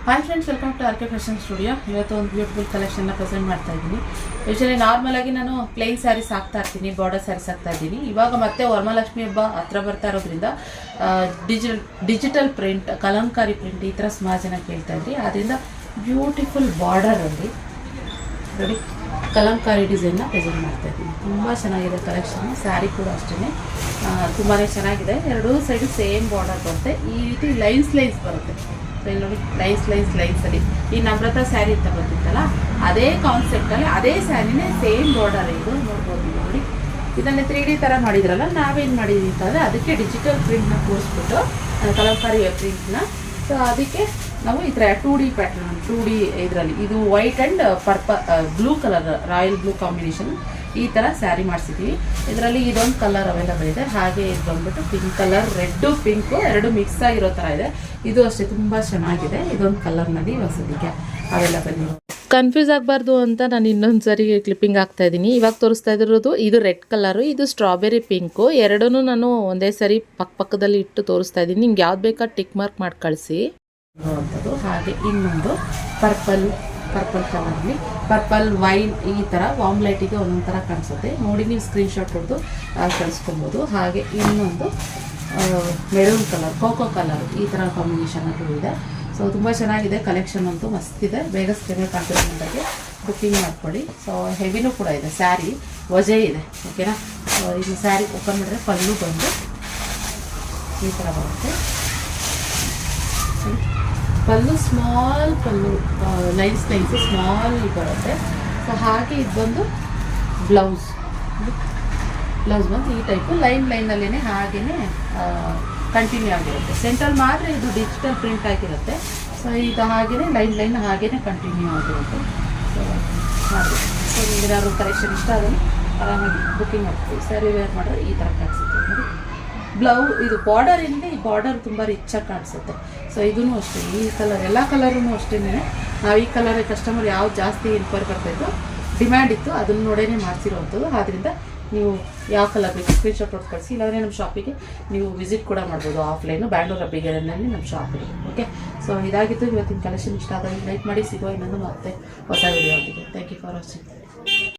Hi friends, welcome to R K fashion studio. ಇವತ್ತು ಒಂದು beautiful ಕಲೆಕ್ಷನ್ನ present ಮಾಡ್ತಾ ಇದ್ದೀನಿ. ಯೂಶಲಿ ನಾರ್ಮಲಾಗಿ ನಾನು ಪ್ಲೇನ್ ಸ್ಯಾರೀಸ್ ಹಾಕ್ತಾ ಇರ್ತೀನಿ, ಬಾರ್ಡರ್ ಸ್ಯಾರೀಸ್ ಹಾಕ್ತಾ ಇದ್ದೀನಿ. ಇವಾಗ ಮತ್ತೆ ವರಮಹಾಲಕ್ಷ್ಮಿ ಹಬ್ಬ ಹತ್ರ ಬರ್ತಾ ಇರೋದ್ರಿಂದ ಡಿಜಿಟಲ್ ಪ್ರಿಂಟ್, ಕಲಂಕಾರಿ ಪ್ರಿಂಟ್ ಈ ಥರ ಸುಮಾರು ಜನ ಕೇಳ್ತಾ ಇದ್ರಿ. ಅದರಿಂದ ಬ್ಯೂಟಿಫುಲ್ ಬಾರ್ಡರಲ್ಲಿ ನೋಡಿ ಕಲಂಕಾರಿ ಡಿಸೈನ್ನ ಪ್ರೆಸೆಂಟ್ ಮಾಡ್ತಾ ಇದ್ದೀನಿ. ತುಂಬ ಚೆನ್ನಾಗಿದೆ ಕಲೆಕ್ಷನ್. ಸ್ಯಾರಿ ಕೂಡ ಅಷ್ಟೇ ತುಂಬಾ ಚೆನ್ನಾಗಿದೆ. ಎರಡೂ ಸೈಡು ಸೇಮ್ ಬಾರ್ಡರ್ ಬರುತ್ತೆ. ಈ ರೀತಿ ಲೈನ್ಸ್ ಬರುತ್ತೆ. ಇಲ್ಲಿ ನೋಡಿ ಲೈನ್ಸಲ್ಲಿ ಈ ನಮ್ರತಾ ಸ್ಯಾರಿ ಅಂತ ಬರ್ತಿತ್ತಲ್ಲ, ಅದೇ ಕಾನ್ಸೆಪ್ಟಲ್ಲಿ ಅದೇ ಸ್ಯಾರಿನೇ ಸೇಮ್ ಬಾರ್ಡರ್ ಇದು ನೋಡ್ಬೋದು. ನೋಡಿ ಇದನ್ನೇ 3D ಥರ ಮಾಡಿದ್ರಲ್ಲ, ನಾವೇನು ಮಾಡಿದ್ವಿ ಅಂತಂದರೆ ಅದಕ್ಕೆ ಡಿಜಿಟಲ್ ಪ್ರಿಂಟ್ನ ಕೂರಿಸ್ಬಿಟ್ಟು ಕಲಂಕಾರಿ ಪ್ರಿಂಟ್ನ. ಸೊ ಅದಕ್ಕೆ ನಾವು ಈ ಥರ 2D ಪ್ಯಾಟರ್ನ್, 2D ಇದರಲ್ಲಿ ಇದು white and blue colour, royal blue combination ಈ ಥರ ಸ್ಯಾರಿ ಮಾಡಿಸಿದ್ವಿ. ಇದರಲ್ಲಿ ಇದೊಂದು ಕಲರ್ ಅವೈಲಬಲ್ ಇದೆ. ಹಾಗೆ ಇದು ಬಂದ್ಬಿಟ್ಟು ಪಿಂಕ್ ಕಲರ್, ರೆಡ್ಡು ಪಿಂಕು ಎರಡು ಮಿಕ್ಸ್ ಆಗಿರೋ ಥರ ಇದೆ. ಇದು ಅಷ್ಟೇ ತುಂಬ ಚೆನ್ನಾಗಿದೆ. ಇದೊಂದು ಕಲರ್ನಲ್ಲಿ ಹೊಸದಕ್ಕೆ ಅವೈಲಬಲ್ ಇದೆ. ಕನ್ಫ್ಯೂಸ್ ಆಗಬಾರ್ದು ಅಂತ ನಾನು ಇನ್ನೊಂದು ಸರಿ ಕ್ಲಿಪ್ಪಿಂಗ್ ಆಗ್ತಾ ಇದ್ದೀನಿ. ಇವಾಗ ತೋರಿಸ್ತಾ ಇರೋದು ಇದು ರೆಡ್ ಕಲರು, ಇದು ಸ್ಟ್ರಾಬೆರಿ ಪಿಂಕು. ಎರಡೂ ನಾನು ಒಂದೇ ಸರಿ ಪಕ್ಕದಲ್ಲಿ ಇಟ್ಟು ತೋರಿಸ್ತಾ ಇದ್ದೀನಿ. ನಿಮ್ಗೆ ಯಾವ್ದು ಬೇಕಾದ ಟಿಕ್ ಮಾರ್ಕ್ ಮಾಡಿ ಕಳಿಸಿ ಅಂಥದ್ದು. ಹಾಗೆ ಇನ್ನೊಂದು ಪರ್ಪಲ್ ಕಲರ್ಲಿ, ಪರ್ಪಲ್ ವೈನ್ ಈ ಥರ ವಾಮ್ ಲೈಟಿಗೆ ಒಂದೊಂದು ಥರ ಕಾಣಿಸುತ್ತೆ. ನೋಡಿ ನೀವು ಸ್ಕ್ರೀನ್ಶಾಟ್ ಹೊಡೆದು ಕಳಿಸ್ಕೊಬೋದು. ಹಾಗೆ ಇನ್ನೊಂದು ಮೆರೂನ್ ಕಲರ್, ಕೋಕೋ ಕಲರ್ ಈ ಥರ ಕಾಂಬಿನೇಷನ್ ಅದು ಇದೆ. ಸೊ ತುಂಬ ಚೆನ್ನಾಗಿದೆ. ಕಲೆಕ್ಷನ್ ಅಂತೂ ಮಸ್ತಿದೆ. ಬೇಗ ಸ್ಕ್ರೀನ್ ಕಾನ್ಫಿಡೆಂಟಾಗಿ ಬುಕ್ಕಿಂಗ್ ಮಾಡ್ಕೊಳ್ಳಿ. ಸೊ ಹೆವಿನೂ ಕೂಡ ಇದೆ. ಸ್ಯಾರಿ ವಜೆ ಇದೆ, ಓಕೆನಾ. ಇದು ಸ್ಯಾರಿ ಓಪನ್ ಮಾಡಿದ್ರೆ ಪಲ್ಲು ಬಂದು ಈ ಥರ ಬರುತ್ತೆ. ಪಲ್ಲು ಸ್ಮಾಲ್ ಪಲ್ಲು, ಲೈನ್ಸ್ ಸ್ಮಾಲ್ ಬರುತ್ತೆ. ಸೊ ಹಾಗೆ ಇದು ಬಂದು ಬ್ಲೌಸ್ ಬಂದು ಈ ಟೈಪು ಲೈನಲ್ಲೇ ಹಾಗೆಯೇ ಕಂಟಿನ್ಯೂ ಆಗಿರುತ್ತೆ. ಸೆಂಟ್ರಲ್ ಮಾತ್ರ ಇದು ಡಿಜಿಟಲ್ ಪ್ರಿಂಟ್ ಆಗಿರುತ್ತೆ. ಸೊ ಇದು ಹಾಗೆಯೇ ಲೈನ್ ಹಾಗೆಯೇ ಕಂಟಿನ್ಯೂ ಆಗಿರುತ್ತೆ. ಸೊ ಹಾಗೆ ಸೊ ನಿಮಗೆ ಯಾರು ಕಲೆಕ್ಷನ್ ಇಷ್ಟ ಆದಲ್ಲಿ ಆರಾಮಾಗಿ ಬುಕ್ಕಿಂಗ್ ಮಾಡ್ತೀವಿ. ಸ್ಯಾರಿ ವೇರ್ ಮಾಡಿದ್ರೆ ಈ ಥರ ಕಾಣಿಸುತ್ತೆ ನೋಡಿ. ಇದು ಬಾರ್ಡರ್ ಏನಿದೆ, ಈ ಬಾರ್ಡರ್ ತುಂಬ ರಿಚಾಗಿ ಕಾಣಿಸುತ್ತೆ. ಸೊ ಇದೂ ಅಷ್ಟೇ, ಈ ಕಲರ್ ಎಲ್ಲ ಕಲರೂ ಅಷ್ಟೇ. ನಾವು ಈ ಕಲರ್ ಕಸ್ಟಮರ್ ಯಾವ್ದು ಜಾಸ್ತಿ ಎನ್ಕ್ವೈರಿ ಬರ್ತಾಯಿತ್ತು, ಡಿಮ್ಯಾಂಡ್ ಇತ್ತು, ಅದನ್ನು ನೋಡೇ ಮಾಡಿಸಿರೋವಂಥದ್ದು. ಆದ್ದರಿಂದ ನೀವು ಯಾವ ಕಲರ್ ಬೇಕು ಸ್ಕ್ರೀನ್ಶಾಟ್ ಹೊಟ್ಟು ಕಳಿಸಿ. ಇಲ್ಲಾಂದರೆ ನಮ್ಮ ಶಾಪಿಗೆ ನೀವು ವಿಸಿಟ್ ಕೂಡ ಮಾಡ್ಬೋದು. ಆಫ್ಲೈನು ಬ್ಯಾಂಗ್ಳೂರ್ ಅಬ್ಬಿಗೆರೆನಲ್ಲಿ ನಮ್ಮ ಶಾಪಿಗೆ. ಓಕೆ, ಸೊ ಇದಾಗಿತ್ತು ಇವತ್ತಿನ ಕಲೆಕ್ಷನ್. ಇಷ್ಟ ಆದಾಗ ಲೈಕ್ ಮಾಡಿ. ಸಿಗೋ ಇನ್ನೊಂದು ಮತ್ತೆ ಹೊಸ ವಿಡಿಯೋ ಆಗಿದೆ. Thank you for watching.